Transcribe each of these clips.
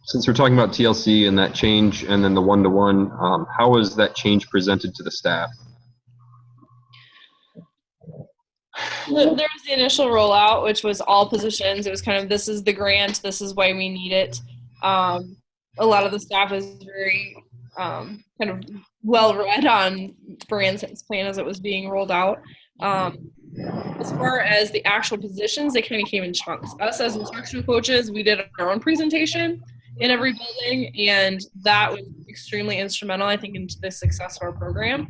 Since we're talking about TLC and that change and then the one-to-one, how was that change presented to the staff? There was the initial rollout, which was all positions. It was kind of, this is the grant, this is why we need it. A lot of the staff is very kind of well read on Brian's plan as it was being rolled out. As far as the actual positions, they kind of came in chunks. Us as instructional coaches, we did our own presentation in every building, and that was extremely instrumental, I think, in the success of our program.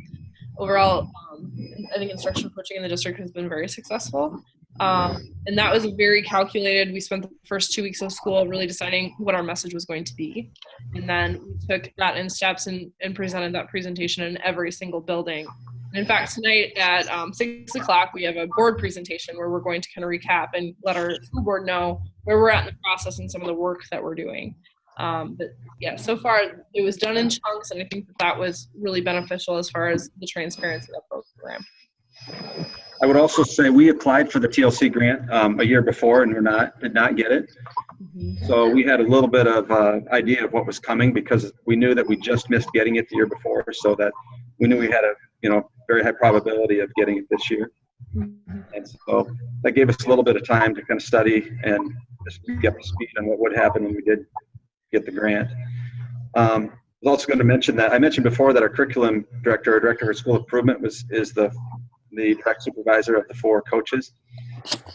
Overall, I think instructional coaching in the district has been very successful. And that was very calculated. We spent the first 2 weeks of school really deciding what our message was going to be. And then we took that in steps and presented that presentation in every single building. And in fact, tonight at 6 o'clock, we have a board presentation where we're going to kind of recap and let our school board know where we're at in the process and some of the work that we're doing. But yeah, so far it was done in chunks, and I think that was really beneficial as far as the transparency of the program. I would also say we applied for the TLC grant a year before and did not get it. Mm-hmm. So we had a little bit of idea of what was coming because we knew that we just missed getting it the year before, so that we knew we had a very high probability of getting it this year. Mm-hmm. And so that gave us a little bit of time to kind of study and just get up to speed on what would happen when we did get the grant. I was also going to mention that I mentioned before that our curriculum director, or director for school improvement, is the direct supervisor of the 4 coaches.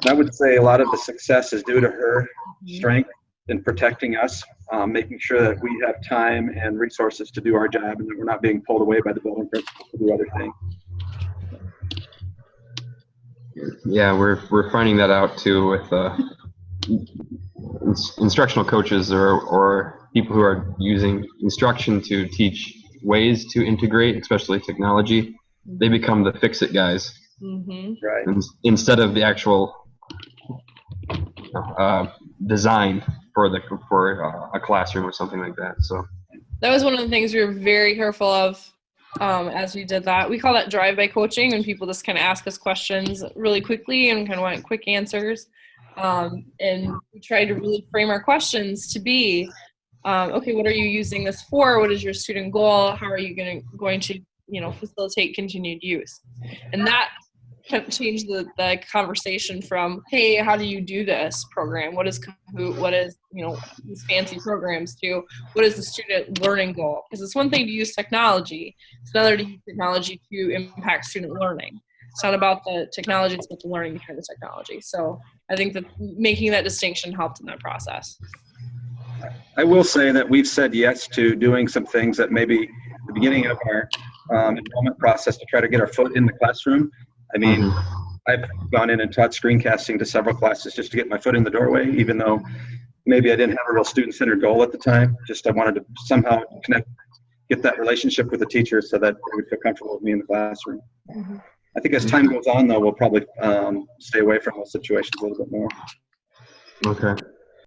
And I would say a lot of the success is due to her strength in protecting us, making sure that we have time and resources to do our job and that we're not being pulled away by the building principal to do other things. Yeah, we're finding that out too with instructional coaches or people who are using instruction to teach ways to integrate, especially technology. They become the fix-it guys, mm-hmm. Right? Instead of the actual design for a classroom or something like that. So that was one of the things we were very careful of as we did that. We call that drive-by coaching, when people just kind of ask us questions really quickly and kind of want quick answers. And we try to really frame our questions to be, okay, what are you using this for? What is your student goal? How are you going to facilitate continued use? And that kind of changed the conversation from, hey, how do you do this program? What is Kahoot? What is, these fancy programs, to what is the student learning goal? Because it's one thing to use technology. It's another to use technology to impact student learning. It's not about the technology, it's about the learning behind the technology. So I think that making that distinction helped in that process. I will say that we've said yes to doing some things that maybe at the beginning of our enrollment process to try to get our foot in the classroom. I mean, I've gone in and taught screencasting to several classes just to get my foot in the doorway, even though maybe I didn't have a real student-centered goal at the time. Just I wanted to somehow get that relationship with the teacher so that they would feel comfortable with me in the classroom. Mm-hmm. I think as time goes on, though, we'll probably stay away from those situations a little bit more. Okay.